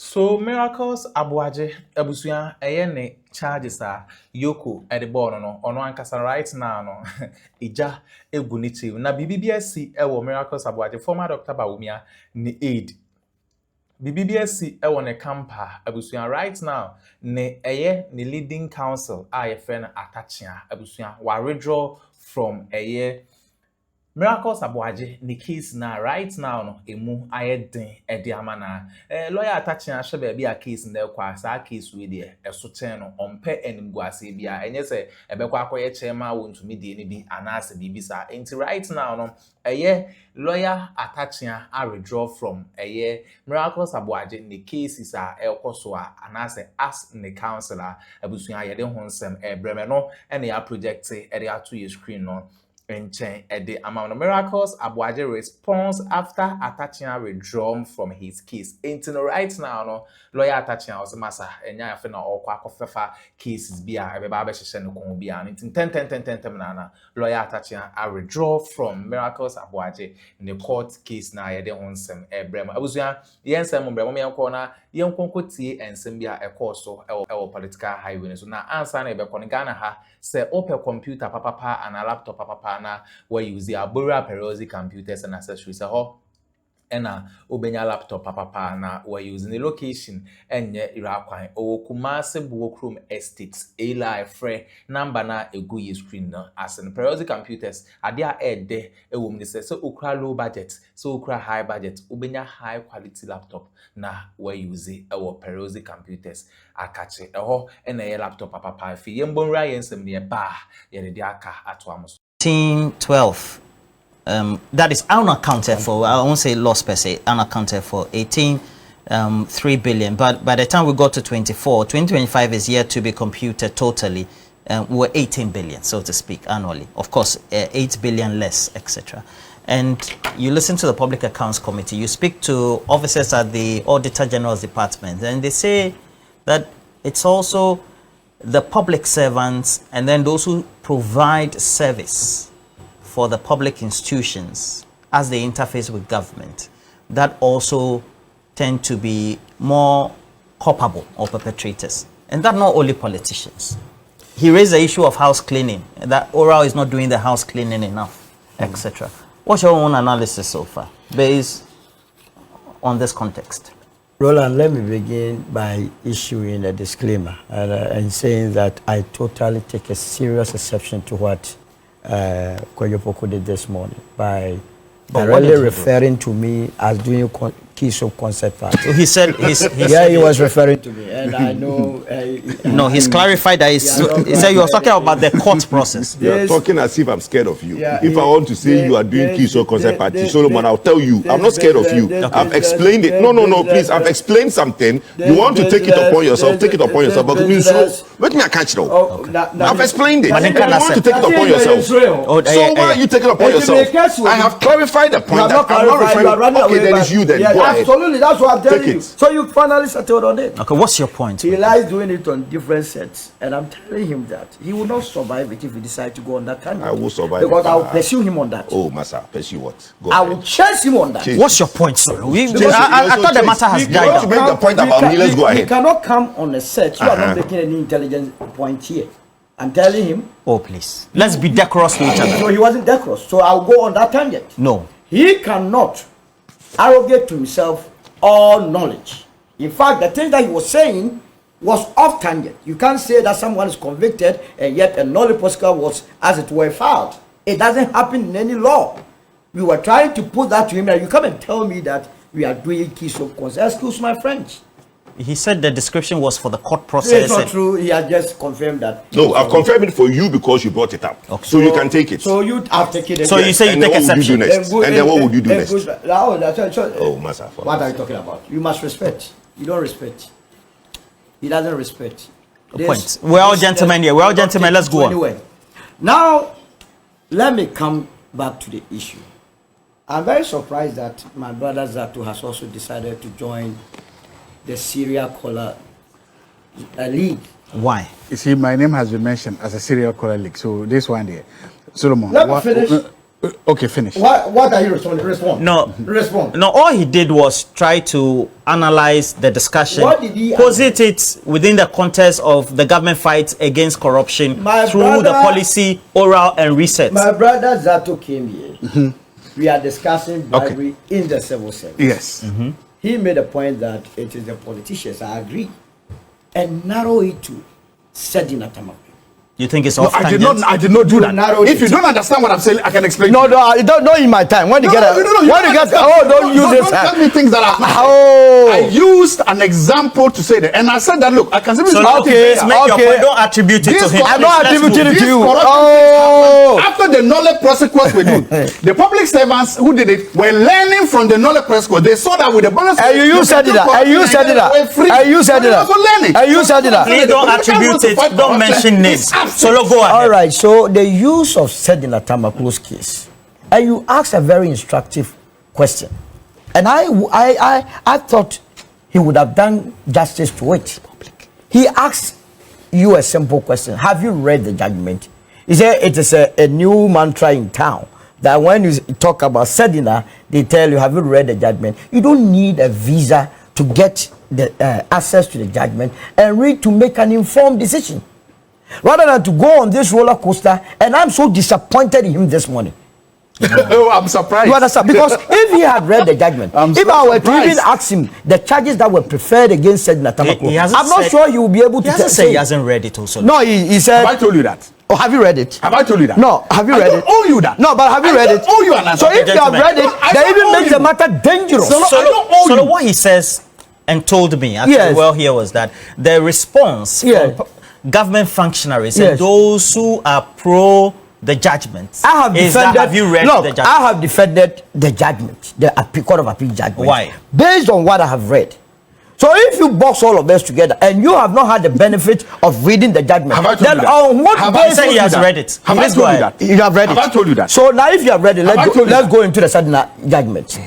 So Miracles Aboagye Abusuya ne charges are EOCO at the board no ono ankasa right now no ija egunitive na BBBSC ewo Miracles Aboagye former Dr. Bawumia ni aid BBBSC ewo ne campa abusuya right now ne ne leading counsel a friend Akyea abusuya wa redraw from Miracles Aboagye ni case na right now no emu ayeden ede amana lawyer Akyea hwe be a case na kwa sa case we de esoten no ompe enimguase bia enye se ebekwa akoye chema wontumi de ni bi anase bibisa enti right now no lawyer Akyea a withdraw from Miracles Aboagye ni cases a ekoso a anase as ni counselor abusuya yede ho nsem breme no ene ya project ede ato ye screen no Enchen the amount of Miracles Aboagye response after Akyea withdrawn from his case. Ain't right now, no lawyer Akyea was massa and ya fena or quack cases be a baby shen be an in 10 nana lawyer Akyea withdraw from Miracles Aboagye in the court case na yede on some brema. Abusuya yen sem brema corner yen konkoti and sembia a course or political highway. So now answer na be Ghana ha say open computer papa and a laptop papa na where you use the Aboagye computers and accessories ena obenya laptop papa na where using the location enye irakwan o Kumase Buokrum Estates Eli Frey number na egu ye screen na as in periodic computers ade a ede ewom ni se okra low budget so okra high budget obenya high quality laptop na where use ewo periodic computers akache eho ena ye laptop papa fi yembonra yensem ne ba ye de aka ato amos 12 that is unaccounted for. I won't say loss per se, unaccounted for 3 billion. But by the time we got to 2025 is yet to be computed totally. We're 18 billion, so to speak, annually. Of course, 8 billion less, etc. And you listen to the Public Accounts Committee, you speak to officers at the Auditor General's Department, and they say that it's also the public servants and then those who provide service for the public institutions as they interface with government that also tend to be more culpable or perpetrators, and that not only politicians. He raised the issue of house cleaning, that Oral is not doing the house cleaning enough, etc. What's your own analysis so far based on this context? Roland, let me begin by issuing a disclaimer and saying that I totally take a serious exception to what Koyopoko did this morning by really referring to me as doing keys of concept part. So he said he was referring to me, and I know. No, he's clarified that he said you were talking about the court process. You are talking as if I'm scared of you. If I want to say you are doing keys of concept party, Solomon, I'll tell you, I'm not scared of you. I've explained it. No, please, I've explained something. You want to take it upon yourself, take it upon yourself. But let me catch it up. I've explained it. You want to take it upon yourself. So why are you taking it upon yourself? I have clarified the point that I'm not referring. Okay, then it's you then. Absolutely, that's what I'm telling you. So you finally settled on it. Okay, what's your point? He lies doing it on different sets, and I'm telling him that he will not survive it if he decides to go on that tangent. I will survive because I will pursue him on that. Oh, Massa, pursue what? I will chase him on that. What's your point, sir? I thought the matter has died down. To make the point about me, let's go ahead. He cannot come on a set. You are not making any intelligence point here. I'm telling him. Oh, please. Let's be decorous to each other. No, he wasn't decorous. So I'll go on that tangent. No. He cannot arrogate to himself all knowledge. In fact, the thing that he was saying was off tangent. You can't say that someone is convicted and yet a null prosecutor was, as it were, filed. It doesn't happen in any law. We were trying to put that to him, and you come and tell me that we are doing keys of consent. Excuse my French. He said the description was for the court process. It's not true. He has just confirmed that. No, I've confirmed it for you because you brought it up. Okay. So you can take it. So you have taken it. So you say you take exception. And then what would you do next? Oh, Massa. What are you talking about? You must respect. You don't respect. He doesn't respect. Point. We're all gentlemen here. We're all gentlemen. Let's go on. Anyway, now let me come back to the issue. I'm very surprised that my brother Zato has also decided to join the serial caller league. Why? You see, my name has been mentioned as a serial caller league. So this one there, Solomon. Let me finish. Okay, finish. What are you responding? Respond. No. Respond. No, all he did was try to analyze the discussion, What did he posit it within the context of the government fight against corruption through the policy, oral, and research. My brother Zato came here. We are discussing bribery in the civil service. Yes. He made a point that it is the politicians, I agree, and narrow it to Sedina Tamak. You think it's No, off I did tangent? not do that. narrowed If it. you don't understand what I'm saying, I can explain. No, I don't know in my time. When you get don't use this. Don't tell me things that are. Oh. I used an example to say that, and I said that. Look, I can simply. So Okay, please make your okay. point. Don't attribute it to him. I'm not Let's attributing move. it to you. Corruption Oh. after the knowledge prosecutors were doing, the public servants who did it were learning from the knowledge prosecutors. They saw that with the bonus. And you said it. And you said it. And you said it. And you said it. Please don't attribute it. Don't mention names. So go ahead. All right. So the use of Sedina Tamaku's case, and you asked a very instructive question, and I thought he would have done justice to it. He asked you a simple question: have you read the judgment? He said it is a new mantra in town that when you talk about Sedina, they tell you, have you read the judgment? You don't need a visa to get the access to the judgment and read to make an informed decision. Rather than to go on this roller coaster, and I'm so disappointed in him this morning. Oh, I'm surprised. You understand? Because if he had read the judgment, if I were to surprised. even ask him the charges that were preferred against Sedina Tamaklo, He hasn't I'm not said- sure he will be able He to hasn't said he hasn't read it also. No, he said. Have I told you that? Oh, have you read it? Have I told you that? No, have you I read don't it? owe you that. No, but have you I read don't it? owe you an answer. So if you have Gentlemen. read it, No, I that don't even owe makes you. the matter dangerous. So- I don't owe So you. what he says and told me actually Yes. well here was that the response Yes. from government functionaries Yes. and those who are pro the judgment I have is defended. that have you read Look, the judgment? I have defended the judgment, the Court of Appeal judgment. Why? Based on what I have read. So if you box all of us together and you have not had the benefit of reading the judgment, Have I told then you that? on what Have I basis? said he told has you that? read it. Have I Please told go you ahead. that? You have read Have it. I told you that? So now if you have read it, Have I told you let's that? go into the Sedina judgment.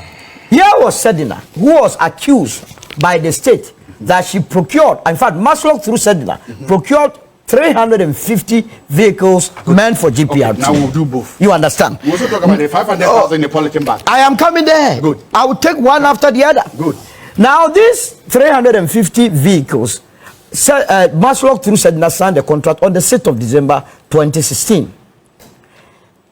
Here was Sedina, who was accused by the state that she procured, in fact, Maslow through Sedina, procured 350 vehicles meant for GPRT. Now we'll do both. You understand? We also talk about the 500,000 in the polythene bag. I am coming there. Good. I will take one after the other. Good. Now, these 350 vehicles, Maslow through Sedina signed the contract on the 6th of December 2016.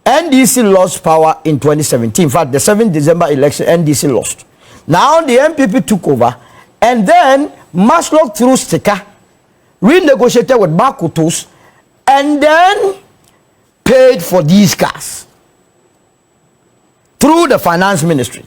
NDC lost power in 2017. In fact, the 7th December election, NDC lost. Now, the MPP took over, and then Maslow through Sticker renegotiated with Bakutos and then paid for these cars through the finance ministry.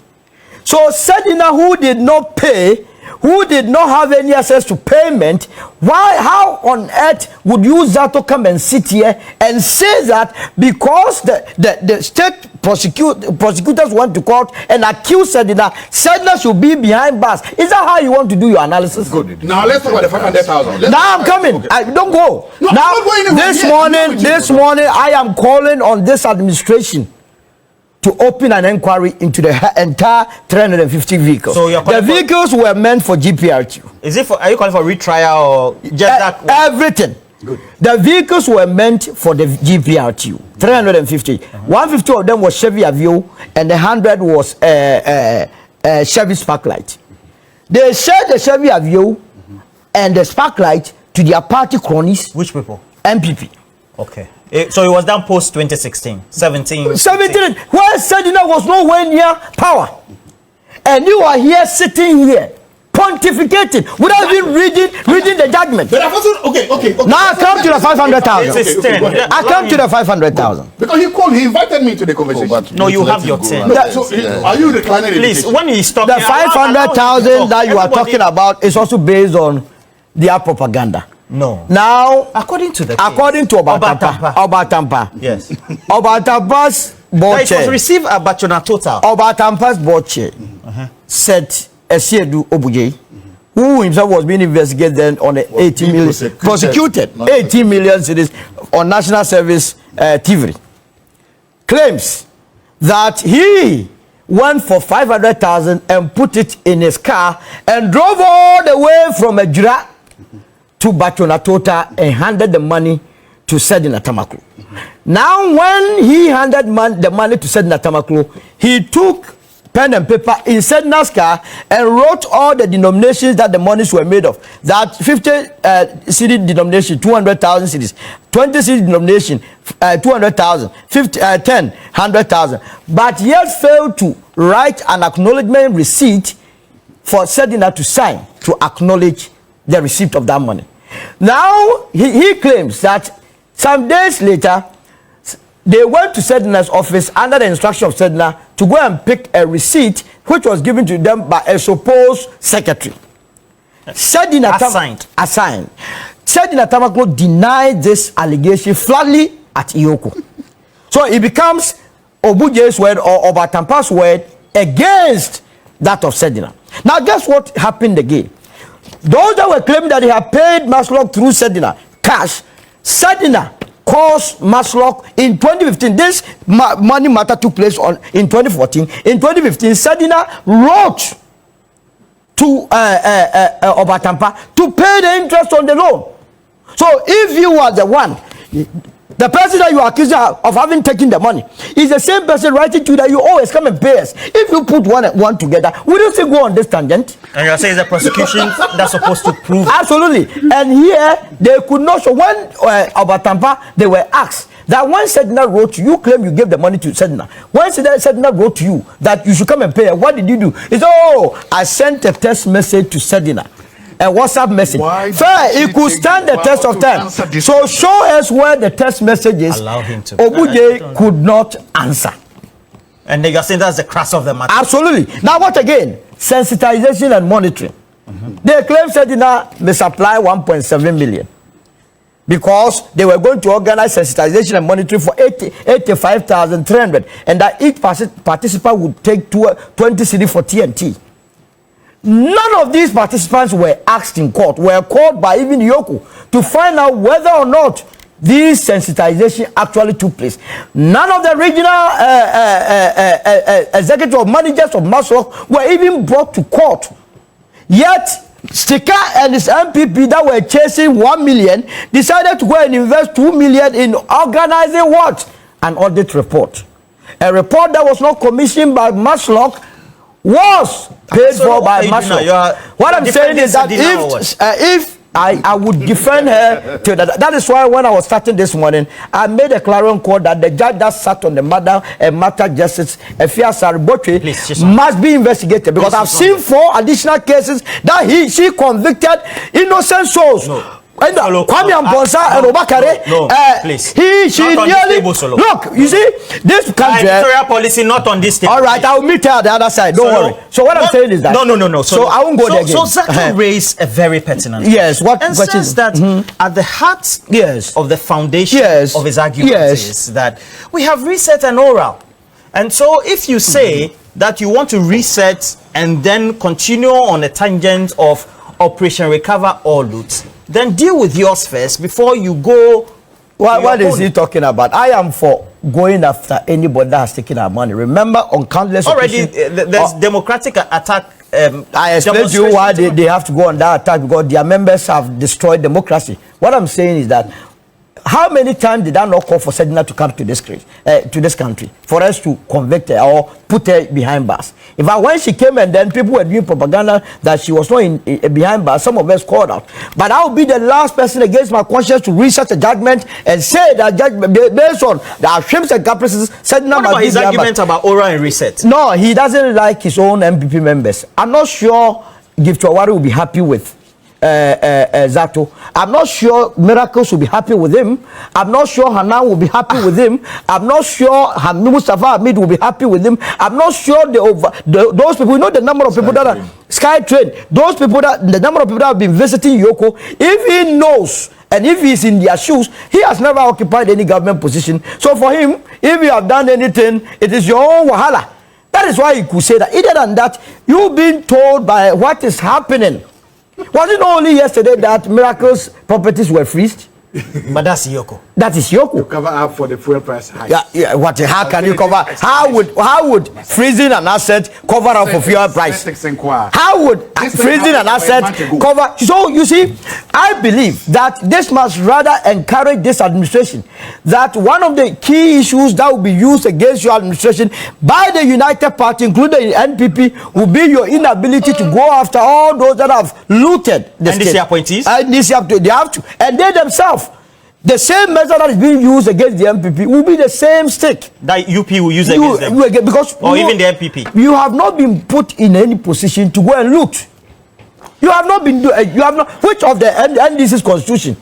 So Sedina, who did not pay, who did not have any access to payment, how on earth would you Zato come and sit here and say that because the state prosecutors went to court and accused Sedina should be behind bars? Is that how you want to do your analysis? Good. Now let's talk about the 500,000. Now I'm coming. Okay. I don't go. No, I'm now not going anywhere. this morning I am calling on this administration to open an inquiry into the entire 350 vehicles. So you're the calling for- vehicles were meant for GPRQ. Is it for, are you calling for retrial or just that? Everything. Good. The vehicles were meant for the GPRTU. 350. 150 of them was Chevy Aveo and 100 was Chevy Sparklight. They shared the Chevy Aveo and the Sparklight to their party cronies. Which people? MPP. Okay. So it was done post 2016, 17. 17. Where Sedina was nowhere near power. And you are here sitting here pontificating without even reading the judgment. But I've also, okay. Now I come to the 500,000. It's 10. go ahead. I come to the 500,000. Because he invited me to the conversation. No, you have your 10. No, so are you declining Please, education? when he's talking, The 500,000 that you are Everybody- talking about is also based on their propaganda. No. Now, According to the according to Obatampa, Yes. Obatampa's That board it was chair, received a Bachona total. Obatampa's board chair said Esiedu Obugye, who himself was being investigated then on the 18 million, prosecuted 18 million cedis on national service thievery, claims that he went for 500,000 and put it in his car and drove all the way from Ejura to Bachona Tota and handed the money to Sedina Tamaklo. Now, when he handed the money to Sedina Tamaklo, he took pen and paper in Sedina's car and wrote all the denominations that the monies were made of. That 50 city denomination, 200,000 cities, 20 city denomination, 200,000, 10, 100,000, but yet failed to write an acknowledgement receipt for Sedina to sign to acknowledge the receipt of that money. Now, he claims that some days later, they went to Sedina's office under the instruction of Sedina to go and pick a receipt which was given to them by a supposed secretary. Sedina assigned. Sedina Tamaklo denied this allegation flatly at EOCO. So it becomes Obuje's word or Obatampa's word against that of Sedina. Now guess what happened again? Those that were claiming that they had paid Maslock through Sedina cash, Sedina caused Maslock in 2015. This money matter took place in 2014. In 2015, Sedina wrote to Obatampa to pay the interest on the loan. So if you are the one, the person that you are accusing of having taken the money is the same person writing to you that you always come and pay us. If you put one and one together, would you still go on this tangent? And you're saying the prosecution that's supposed to prove? Absolutely. And here they could not show. When Obatampa, they were asked that when Sedina wrote to you, claim you gave the money to Sedina. When Sedina wrote to you that you should come and pay, what did you do? He said, oh, I sent a text message to Sedina. A WhatsApp message. Fair, it could stand the test of time. So show us where the text message is. Allow him to. Obuje could not answer. And you're saying that's the crux of the matter. Absolutely. Now what again? Sensitization and monitoring. They claim Sedina may supply 1.7 million because they were going to organize sensitization and monitoring for 85,300, and that each participant would take 20 cedi for TNT. None of these participants were asked in court, were called by even EOCO to find out whether or not this sensitization actually took place. None of the regional executive or managers of Maslock were even brought to court. Yet, Sticker and his MPP that were chasing 1 million decided to go and invest 2 million in organizing what? An audit report. A report that was not commissioned by Maslock was paid for by Maslock. What I'm saying is that if I would defend her to that is why when I was starting this morning, I made a clarion call that the judge that sat on the matter justice Akyea Saribotwe must be investigated, because I've seen 4 additional cases that she convicted innocent souls. No. Kwame Ambonsa and Obakare, she nearly look. You see, this country editorial policy not on this table. All right, I'll meet her at the other side. Don't worry. So what I'm saying is that no. So I won't go there again. So Zato raised a very pertinent. Yes. What says that at the heart of the foundation of his argument is that we have reset and oral, and so if you say that you want to reset and then continue on a tangent of Operation Recover or Loot, then deal with yours first before you go. What is he talking about? I am for going after anybody that has taken our money. Remember, on countless already there's democratic attack. I explained to you why they have to go on that attack, because their members have destroyed democracy. What I'm saying is that how many times did I not call for Sedina to come to this country for us to convict her or put her behind bars? In fact, when she came and then people were doing propaganda that she was not behind bars, some of us called out. But I will be the last person against my conscience to reach such a judgment and say that judgment based on the whims and caprices. Sedina what about his argument about oral and reset? No, he doesn't like his own MPP members. I'm not sure Gift Owari will be happy with Zato. I'm not sure Miracles will be happy with him. I'm not sure Hanan will be happy with him. I'm not sure Mustafa Hamid will be happy with him. I'm not sure those people, you know the number of people that are SkyTrain, those people the number of people that have been visiting EOCO, if he knows and if he's in their shoes, he has never occupied any government position. So for him, if you have done anything, it is your own wahala. That is why he could say that. Other than that, you've been told by what is happening. Was it only yesterday that Miracle's properties were freezed? But that's EOCO. That is EOCO. Cover up for the fuel price hike. Yeah. How can you cover? How would freezing an asset cover up for fuel price? How would freezing an asset cover? So you see, I believe that this must rather encourage this administration. That one of the key issues that will be used against your administration by the United Party, including the NPP, will be your inability to go after all those that have looted the state. NDC appointees. They have to, and they themselves. The same measure that is being used against the MPP will be the same stick that UP will use against them. Because or even the MPP. You have not been put in any position to go and loot. You have not been which of the NDC's constitution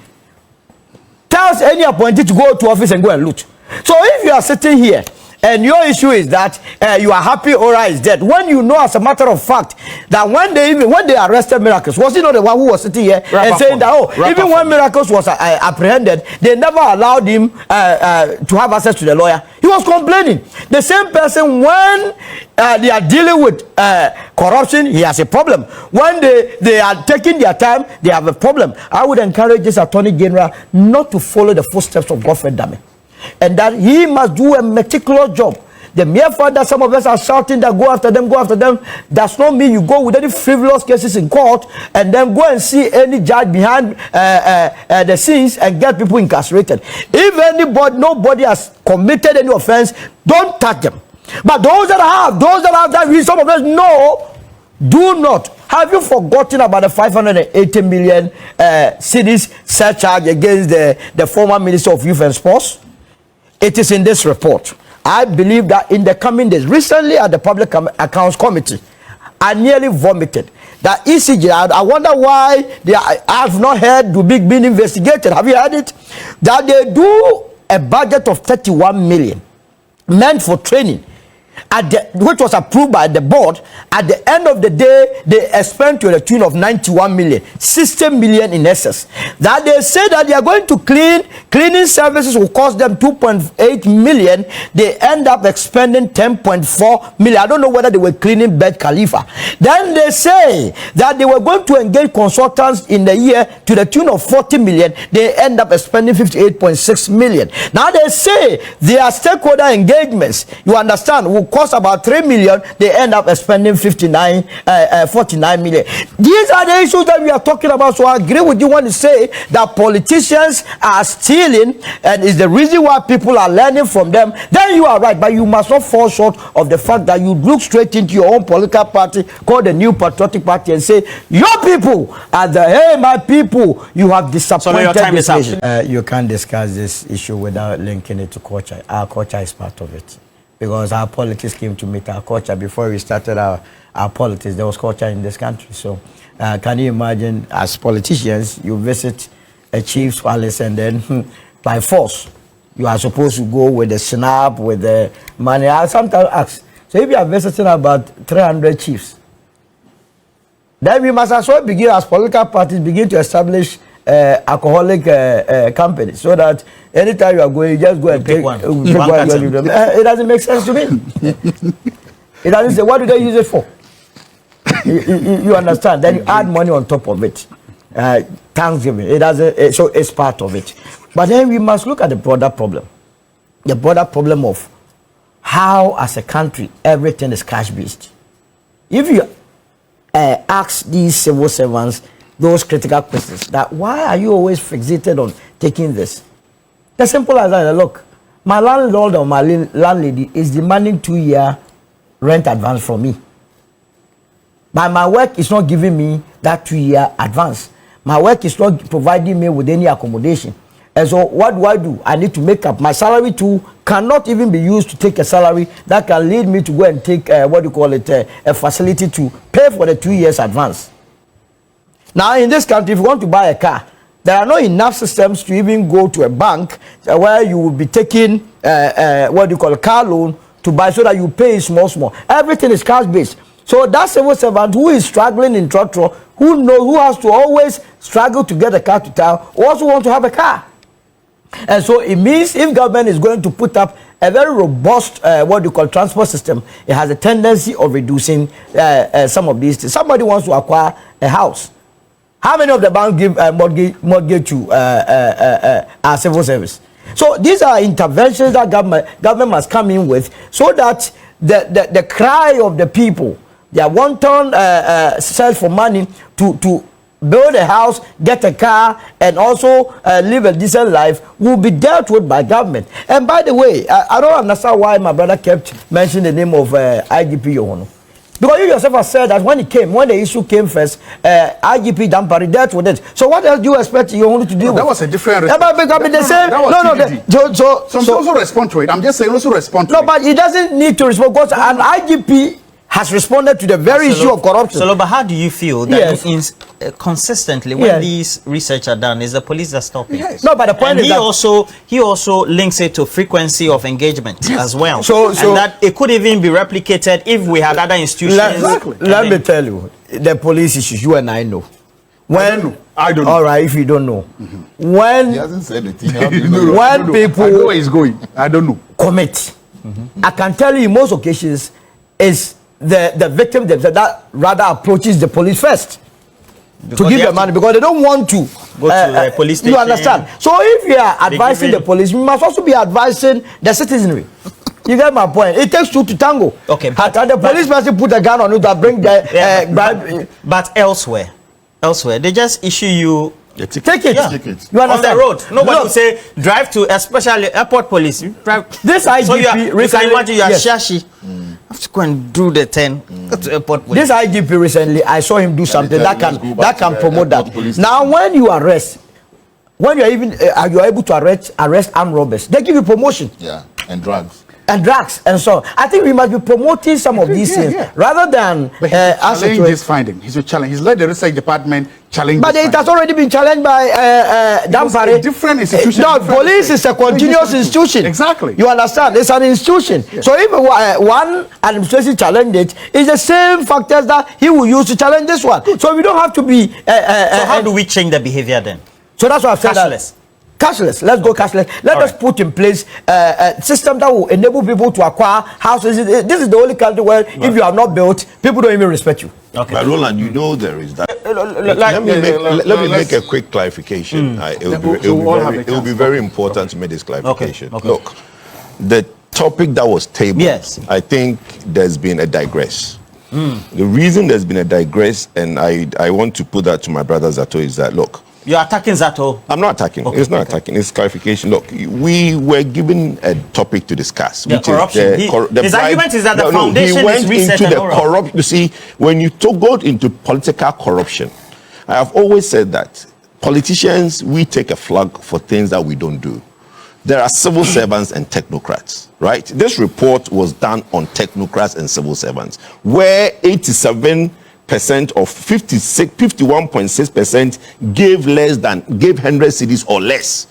tells any appointee to go to office and go and loot? So if you are sitting here and your issue is that you are happy Ora is dead, when you know as a matter of fact that when they arrested Miracles, was he not the one who was sitting here and saying that even when Miracles was apprehended, they never allowed him to have access to the lawyer? He was complaining. The same person, when they are dealing with corruption, he has a problem. When they are taking their time, they have a problem. I would encourage this Attorney General not to follow the footsteps of Godfrey Dame, and that he must do a meticulous job. The mere fact that some of us are shouting that go after them, does not mean you go with any frivolous cases in court and then go and see any judge behind the scenes and get people incarcerated. If nobody has committed any offense, don't touch them. But those that have that, some of us know, do not. Have you forgotten about the 580 million cedis surcharge against the former Minister of Youth and Sports? It is in this report. I believe that in the coming days, recently at the Public Accounts Committee, I nearly vomited. That ECG, I wonder why I have not heard the big being investigated. Have you heard it? That they do a budget of 31 million meant for training, which was approved by the board. At the end of the day, they spent to the tune of 91 million, 60 million in excess. That they say that they are going to cleaning services will cost them 2.8 million. They end up expending 10.4 million. I don't know whether they were cleaning Bed Khalifa. Then they say that they were going to engage consultants in the year to the tune of 40 million. They end up spending 58.6 million. Now they say their stakeholder engagements, you understand, will cost about 3 million. They end up spending 49 million. These are the issues that we are talking about. So I agree with you when you say that politicians are stealing and is the reason why people are learning from them. Then you are right, but you must not fall short of the fact that you look straight into your own political party called the New Patriotic Party and say, your people are my people, you have disappointed this nation. You can't discuss this issue without linking it to culture. Our culture is part of it. Because our politics came to meet our culture. Before we started our politics, there was culture in this country. So can you imagine, as politicians, you visit a chief's palace and then by force, you are supposed to go with the snap, with the money. I sometimes ask, so if you are visiting about 300 chiefs, then we must as well begin, as political parties, begin to establish alcoholic companies, so that anytime you are going, you just go and take one. It doesn't make sense to me. It doesn't say, what do they use it for? you understand? Then you add money on top of it. Thanksgiving. It doesn't. So it's part of it. But then we must look at the broader problem. The broader problem of how, as a country, everything is cash-based. If you ask these civil servants those critical questions, that why are you always fixated on taking this? The simple as that. Look, my landlord or my landlady is demanding 2-year rent advance from me. But my work is not giving me that 2-year advance. My work is not providing me with any accommodation. And so what do? I need to make up. My salary too cannot even be used to take a salary that can lead me to go and take a facility to pay for the 2 years advance. Now in this country, if you want to buy a car, there are not enough systems to even go to a bank where you will be taking a car loan to buy, so that you pay small. Everything is cash based. So that civil servant who is struggling in Trotro, who has to always struggle to get a car to town, also want to have a car. And so it means if government is going to put up a very robust transport system, it has a tendency of reducing some of these things. Somebody wants to acquire a house. How many of the banks give mortgage to our civil service? So these are interventions that government must come in with, so that the cry of the people, their wanton search for money to build a house, get a car, and also live a decent life will be dealt with by government. And by the way, I don't understand why my brother kept mentioning the name of IGP Yohono. Because you yourself have said that when the issue came first, IGP Dampari dealt with it. So what else do you expect Yohono to do? That was a different response. So also respond to it. I'm just saying also respond to it. No, but he doesn't need to respond because an IGP has responded to the very issue of corruption. So, but how do you feel that consistently when these research are done, is the police that stopping? Yes. No, but the point is that he also links it to frequency of engagement as well. So that it could even be replicated if we had other institutions. Let me tell you, the police issues you and I know. I don't know. All right, if you don't know, when He hasn't said it. when people I know where he's going. I don't know. commit, I can tell you in most occasions is the victim themselves that rather approaches the police first to give them money, because they don't want to go to the police station. You understand? So if you are advising the police, you must also be advising the citizenry. You get my point. It takes two to tango. Okay, but the police person put a gun on you to bring the but elsewhere they just issue you take it. Yeah. You understand? On the road. Nobody will say drive to, especially airport police. You drive. This IGP so you can imagine you are Shashi. Have to go and do the 10. Go to airport police. This IGP recently, I saw him do something that can promote that. Now, when you arrest, when you are even you are able to arrest armed robbers, they give you promotion. Yeah, and drugs. And so on. I think we must be promoting some of these things rather than challenge this finding. He's a challenge. He's led the research department challenge. But it has already been challenged by Dampare. Different institution. No, police is a continuous institution. Exactly. You understand? It's an institution. Yeah. So if one administration challenge it, it's the same factors that he will use to challenge this one. So we don't have to be. So how do we change the behavior then? So that's what I've said. Cashless. Cashless. Let's go cashless. Let us put in place a system that will enable people to acquire houses. This is the only country where if you have not built, people don't even respect you. Okay. But Roland, you know there is that. Let me make a quick clarification. It will be very important to make this clarification. Okay. Look, the topic that was tabled, I think there's been a digress. The reason there's been a digress, and I want to put that to my brother Zato, is that, look, you're attacking Zato. I'm not attacking. Okay, it's not attacking. It's clarification. Look, we were given a topic to discuss, which corruption. is his argument is that the foundation he went is reset into the corruption. You see, when you go into political corruption, I have always said that politicians, we take a flag for things that we don't do. There are civil servants and technocrats, right? This report was done on technocrats and civil servants, where 87% of 51.6% gave 100 cedis or less.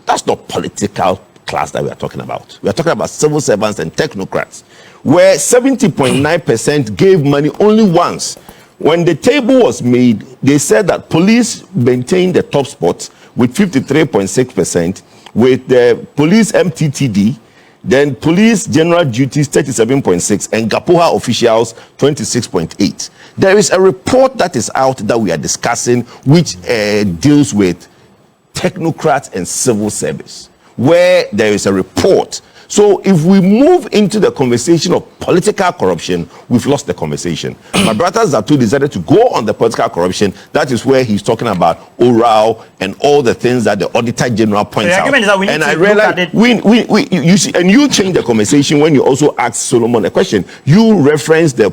That's not political class that we are talking about. We are talking about civil servants and technocrats, where 70.9% gave money only once. When the table was made, they said that police maintained the top spot with 53.6%, with the police MTTD, then police general duties 37.6, and Gapoha officials 26.8. There is a report that is out that we are discussing, which deals with technocrats and civil service, where there is a report. So if we move into the conversation of political corruption, we've lost the conversation. My brother Zato decided to go on the political corruption. That is where he's talking about oral and all the things that the Auditor General points out. And I realized you see, and you change the conversation when you also ask Solomon a question. You reference the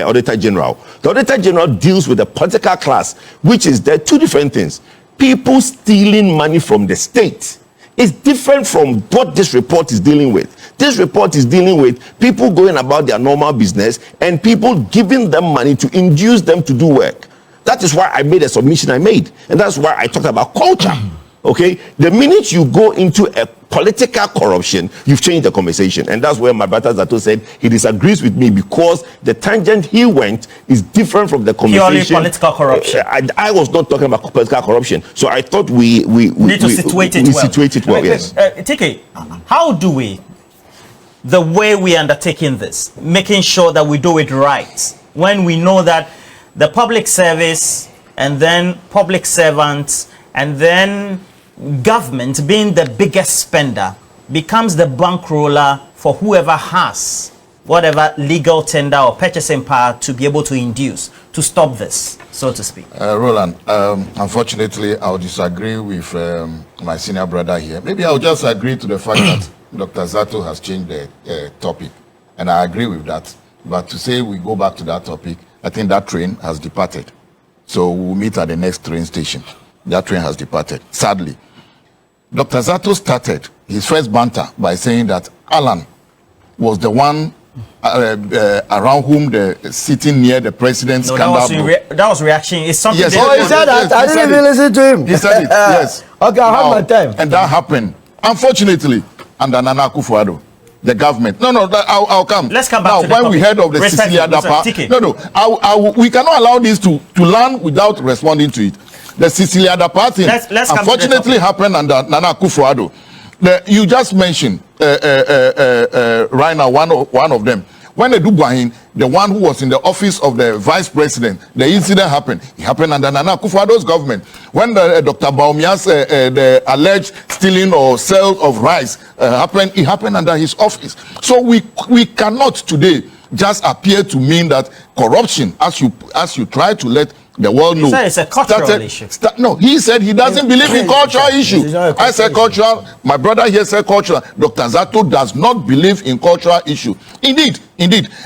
Auditor General. The Auditor General deals with the political class, which is there are two different things. People stealing money from the state. It's different from what this report is dealing with. This report is dealing with people going about their normal business and people giving them money to induce them to do work. That is why I made a submission I made. And that's why I talked about culture. Okay? The minute you go into a political corruption, you've changed the conversation. And that's where my brother Zato said he disagrees with me, because the tangent he went is different from the conversation. Purely political corruption. I was not talking about political corruption. So I thought we need to situate it well. Yes. TK, how do we, the way we are undertaking this, making sure that we do it right, when we know that the public service and then public servants and then government, being the biggest spender, becomes the bankroller for whoever has whatever legal tender or purchasing power to be able to induce, to stop this, so to speak? Roland, unfortunately, I'll disagree with my senior brother here. Maybe I'll just agree to the fact that Dr. Zato has changed the topic, and I agree with that. But to say we go back to that topic, I think that train has departed. So we'll meet at the next train station. That train has departed, sadly. Dr. Zato started his first banter by saying that Alan was the one around whom the sitting near the president's scandal. That was reaction. It's something. Yes, Oh, he said that. I didn't even listen to him. He said it. Yes. Okay, I have my time. And that happened, unfortunately, under Nana Akufo-Addo, the government. No, I'll come. Let's come back now, to the when topic. we heard of the Sicily Adapa, we cannot allow this to land without responding to it. The Sicily Adapa thing, let's unfortunately, happened under Nana Akufo-Addo. You just mentioned right now one of them. When the Duguahin, the one who was in the office of the vice president, the incident happened. It happened under Nana Akufo-Addo's government. When Dr. Baumia's the alleged stealing or sale of rice happened, it happened under his office. So we cannot today just appear to mean that corruption, as you try to let the world know. He said it's a cultural issue. No, he said he doesn't believe in cultural issue. I said cultural. My brother here said cultural. Dr. Zato does not believe in cultural issue. Indeed,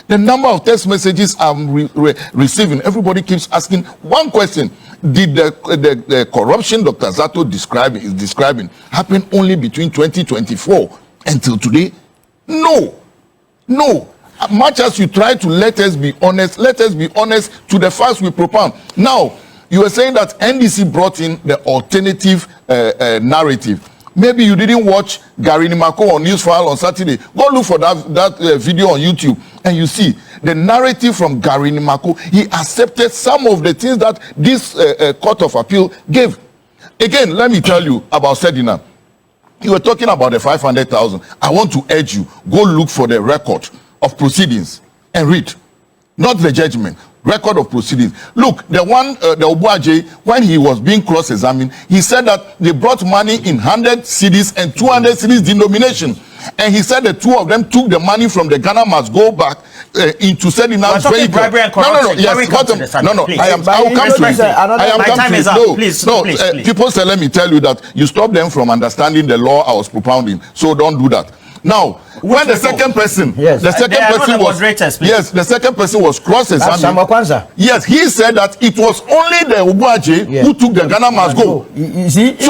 the number of text messages I'm receiving, everybody keeps asking one question. Did the corruption Dr. Zato is describing happen only between 2024 until today? No. Much as you try to let us be honest to the facts we propound. Now, you were saying that NDC brought in the alternative narrative. Maybe you didn't watch Gary Nimako on Newsfile on Saturday. Go look for that video on YouTube, and you see the narrative from Gary Nimako. He accepted some of the things that this Court of Appeal gave. Again, let me tell you about Sedina. You were talking about the 500,000. I want to urge you, go look for the record of proceedings and read, not the judgment, record of proceedings. Look, the Aboagye, when he was being cross-examined, he said that they brought money in 100 cedis and 200 cedis denomination, and he said the two of them took the money from the Ghana must go back into Sedina's vehicle. Bribery and corruption. People say, let me tell you that you stop them from understanding the law I was propounding, so don't do that. Now, when the second person, the second person was cross-examined. Yes, he said that it was only the Aboagye who took the Ghana must go.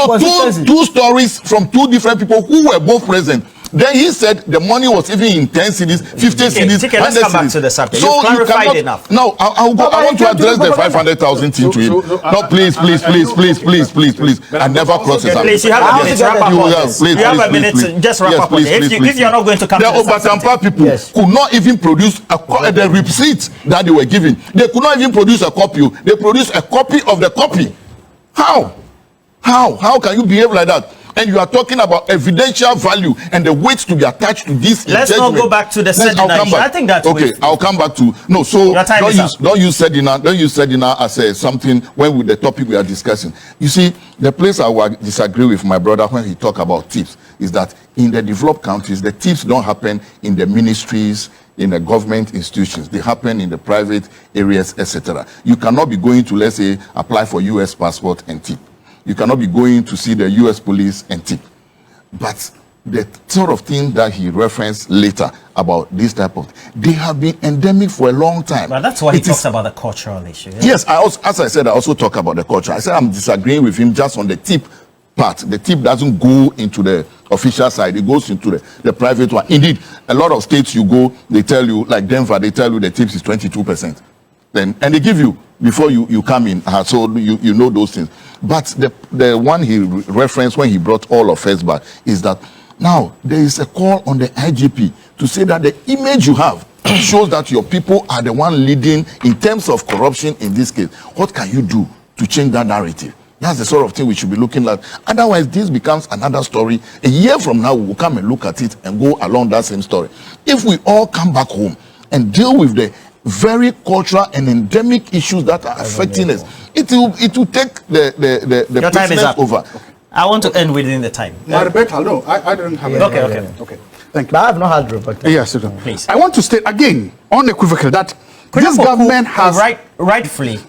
So two stories from two different people who were both present. Then he said the money was even in 10 cities, 50 cities, 100 let's come back to the subject. So you've clarified enough. Now, I want to address the 500,000 thing to him. No, please. I never cross-examined. Please, you have a minute to wrap up on this. You have a minute to just wrap up on it. If you're not going to come to the subject. The Obatampa people could not even produce the receipt that they were given. They could not even produce a copy. They produced a copy of the copy. How can you behave like that? And you are talking about evidential value and the weight to be attached to this. Let's not go back to the Sedina issue. I think that's okay. I'll come back to don't use Sedina as something when with the topic we are discussing. You see, the place I will disagree with my brother when he talk about tips is that in the developed countries, the tips don't happen in the ministries, in the government institutions. They happen in the private areas, etc. You cannot be going to, let's say, apply for US passport and tip. You cannot be going to see the US police and tip. But the sort of thing that he referenced later about this type of, they have been endemic for a long time. But that's why he talks about the cultural issue. Yeah? Yes, as I said, I also talk about the culture. I said I'm disagreeing with him just on the tip part. The tip doesn't go into the official side. It goes into the private one. Indeed, a lot of states you go, they tell you, like Denver, they tell you the tips is 22%. And they give you before you come in, so you know those things. But the one he referenced when he brought all of us back is that now there is a call on the IGP to say that the image you have shows that your people are the one leading in terms of corruption in this case. What can you do to change that narrative? That's the sort of thing we should be looking at. Otherwise, this becomes another story. A year from now, we will come and look at it and go along that same story. If we all come back home and deal with the very cultural and endemic issues that are affecting us, it will take the business over. I want to end within the time. My rebuttal, no, I don't have Okay. Thank you. But I have not had rebuttal. Yes, Please. I want to state again, unequivocally, that this government has rightfully.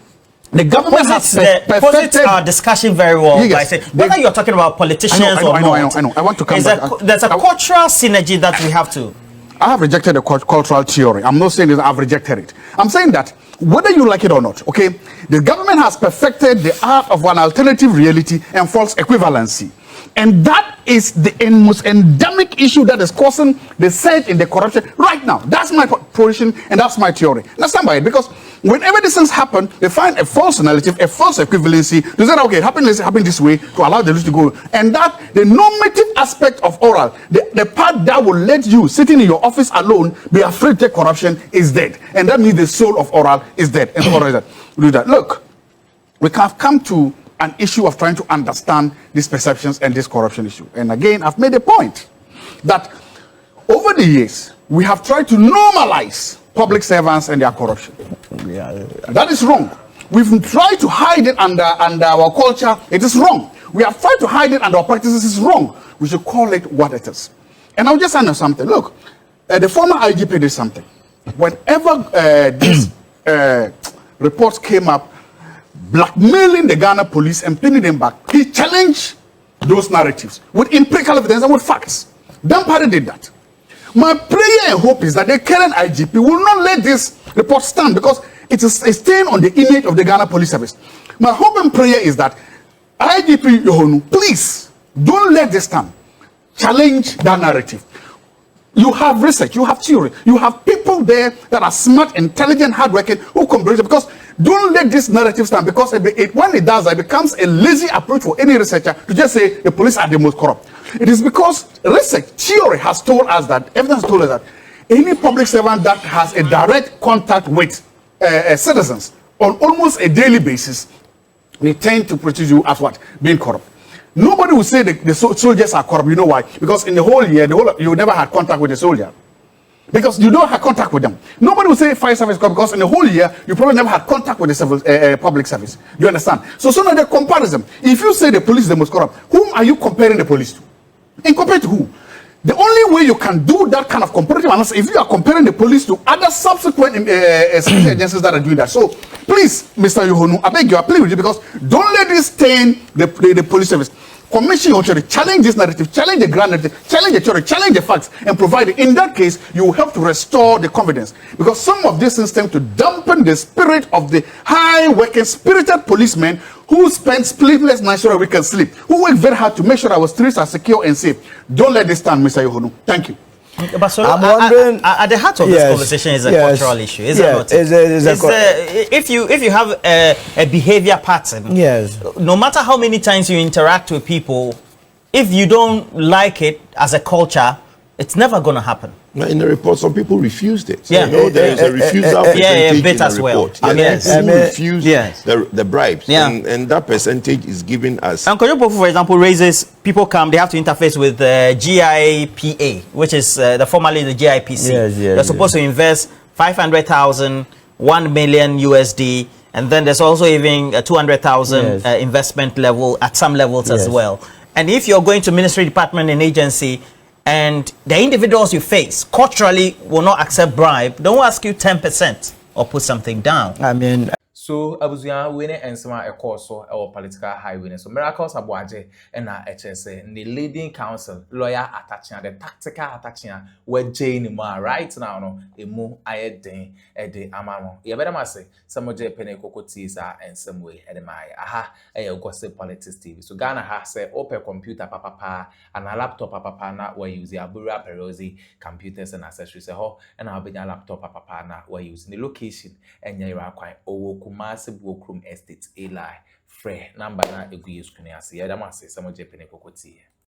the government has posits our discussion very well by saying whether you're talking about politicians or not. I know. I want to come back. There's a cultural synergy that we have to. I have rejected the cultural theory. I'm not saying that I've rejected it. I'm saying that whether you like it or not, okay, the government has perfected the art of an alternative reality and false equivalency. And that is the most endemic issue that is causing the surge in the corruption right now. That's my position and that's my theory. Now stand by it, because whenever these things happen, they find a false narrative, a false equivalency to say, okay, it happened this way to allow the list to go. And that the normative aspect of oral, the part that will let you sitting in your office alone be afraid to take corruption is dead. And that means the soul of oral is dead. And oral is dead. Do that. Look, we have come to an issue of trying to understand these perceptions and this corruption issue. And again, I've made a point that over the years, we have tried to normalize public servants and their corruption. That is wrong. We've tried to hide it under our culture. It is wrong. We have tried to hide it under our practices. It is wrong. We should call it what it is. And I'll just answer something. Look, the former IGP did something. Whenever these reports came up, blackmailing the Ghana police and pinning them back, he challenged those narratives with empirical evidence and with facts. Dampare did that. My prayer and hope is that the current IGP will not let this report stand, because it is a stain on the image of the Ghana Police Service. My hope and prayer is that IGP Yohonu, please don't let this stand. Challenge that narrative. You have research, you have theory, you have people there that are smart, intelligent, hardworking, who can bring it, because don't let this narrative stand, because when it does, it becomes a lazy approach for any researcher to just say the police are the most corrupt. It is because research, theory has told us that, evidence has told us that any public servant that has a direct contact with citizens on almost a daily basis, they tend to portray you as what? Being corrupt. Nobody will say the soldiers are corrupt. You know why? Because in the whole year, you never had contact with the soldier. Because you don't have contact with them. Nobody will say fire service corrupt, because in the whole year, you probably never had contact with the civil, public service. Do you understand? So now the comparison. If you say the police is the most corrupt, whom are you comparing the police to? And compared to who? The only way you can do that kind of comparative analysis, if you are comparing the police to other subsequent security agencies that are doing that. So please, Mr. Yohonu, I beg you, I plead with you, because don't let this stain the police service. Commission your theory, challenge this narrative, challenge the grand narrative, challenge the theory, challenge the facts, and provide it. In that case, you will help to restore the confidence. Because some of this system to dampen the spirit of the high-working, spirited policemen who spend sleepless nights so that we can sleep, who work very hard to make sure our streets are secure and safe. Don't let this stand, Mr. Yohonu. Thank you. But so I'm wondering, at the heart of this conversation is a cultural issue, is it not? If you have a behavior pattern, no matter how many times you interact with people, if you don't like it as a culture, it's never going to happen. In the report, some people refused it. Yeah, there is a refusal percentage bit in the as well. report. People refused the bribes, and that percentage is given as. And Kojopo, for example, raises people come, they have to interface with GIPA, which is formerly the GIPC. They're supposed to invest 500,000, 1 million USD, and then there's also even a 200,000 investment level at some levels as well. And if you're going to ministry, department, and agency, and the individuals you face culturally will not accept bribe, don't ask you 10% or put something down. I mean, so abuzuan we ne ensema ekoso e political highway so miracles Aboagye na HSA the leading counsel lawyer Atta the tactical Atta we Jane ma right now no emu ayeden e de amamo ye better say samoje penekoko tisa and some way e de mai aha e gossip politics TV so Ghana ha say open computer papa and a laptop papa na we use Abura Perosi computers and accessories ho and our benya laptop papa na we use the location and yira kwan owo massive Wokrum Estate Eli Frey number na egu yesukuni ase yadamase samoje penekoko tie